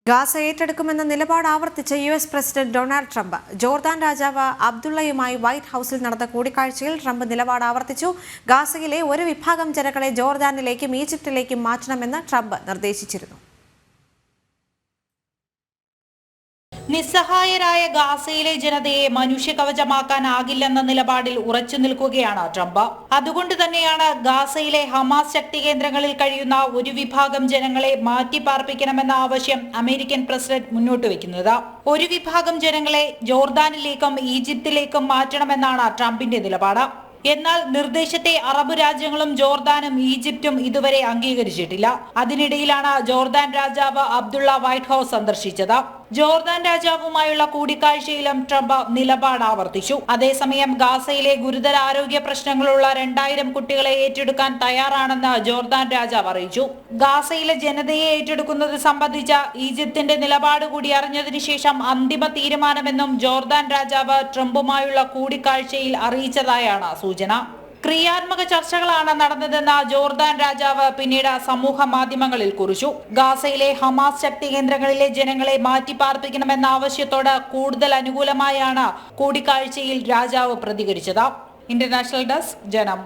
Gaza ഏറ്റെടുക്കുമെന്ന നിലപാട് ആവർത്തിച്ച US president Donald Trump. Jordan രാജാവ് അബ്ദുള്ളയുമായി വൈറ്റ് ഹൌസിൽ നടന്ന കൂടിക്കാഴ്ചയിൽ ട്രംപ് നിലപാട് ആവർത്തിച്ചു. ഗാസയിലെ ഒരു വിഭാഗം ജനങ്ങളെ ജോർദാനിലേക്കും ഈജിപ്തിലേക്കും മാറ്റണമെന്ന് ട്രംപ് നിർദ്ദേശിച്ചിരുന്നു. നിസ്സഹായരായ ഗാസയിലെ ജനതയെ മനുഷ്യകവചമാക്കാനാകില്ലെന്ന നിലപാടിൽ ഉറച്ചു നിൽക്കുകയാണ് ട്രംപ്. അതുകൊണ്ട് തന്നെയാണ് ഗാസയിലെ ഹമാസ് ശക്തി കേന്ദ്രങ്ങളിൽ കഴിയുന്ന ഒരു വിഭാഗം ജനങ്ങളെ മാറ്റിപ്പാർപ്പിക്കണമെന്ന ആവശ്യം അമേരിക്കൻ പ്രസിഡന്റ് മുന്നോട്ട് വയ്ക്കുന്നത്. ഒരു വിഭാഗം ജനങ്ങളെ ജോർദാനിലേക്കും ഈജിപ്തിലേക്കും മാറ്റണമെന്നാണ് ട്രംപിന്റെ നിലപാട്. എന്നാൽ നിർദ്ദേശത്തെ അറബ് രാജ്യങ്ങളും ജോർദാനും ഈജിപ്തും ഇതുവരെ അംഗീകരിച്ചിട്ടില്ല. അതിനിടയിലാണ് ജോർദാൻ രാജാവ് അബ്ദുള്ള വൈറ്റ് ഹൌസ് സന്ദർശിച്ചത്. ജോർദാൻ രാജാവുമായുള്ള കൂടിക്കാഴ്ചയിലും ട്രംപ് നിലപാട് ആവർത്തിച്ചു. അതേസമയം ഗാസയിലെ ഗുരുതര ആരോഗ്യ പ്രശ്നങ്ങളുള്ള 2000 കുട്ടികളെ ഏറ്റെടുക്കാൻ തയ്യാറാണെന്ന് ജോർദാൻ രാജാവ് അറിയിച്ചു. ഗാസയിലെ ജനതയെ ഏറ്റെടുക്കുന്നത് സംബന്ധിച്ച ഈജിപ്തിന്റെ നിലപാട് കൂടി അറിഞ്ഞതിനു ശേഷം അന്തിമ തീരുമാനമെന്നും ജോർദാൻ രാജാവ് ട്രംപുമായുള്ള കൂടിക്കാഴ്ചയിൽ അറിയിച്ചതായാണ് സൂചന. ക്രിയാത്മക ചർച്ചകളാണ് നടന്നതെന്ന് ജോർദാൻ രാജാവ് പിന്നീട് സമൂഹ മാധ്യമങ്ങളിൽ കുറിച്ചു. ഗാസയിലെ ഹമാസ് ശക്തി കേന്ദ്രങ്ങളിലെ ജനങ്ങളെ മാറ്റിപ്പാർപ്പിക്കണമെന്ന ആവശ്യത്തോട് കൂടുതൽ അനുകൂലമായാണ് കൂടിക്കാഴ്ചയിൽ രാജാവ് പ്രതികരിച്ചത്. ഇന്റർനാഷണൽ ഡെസ്ക്, ജനം.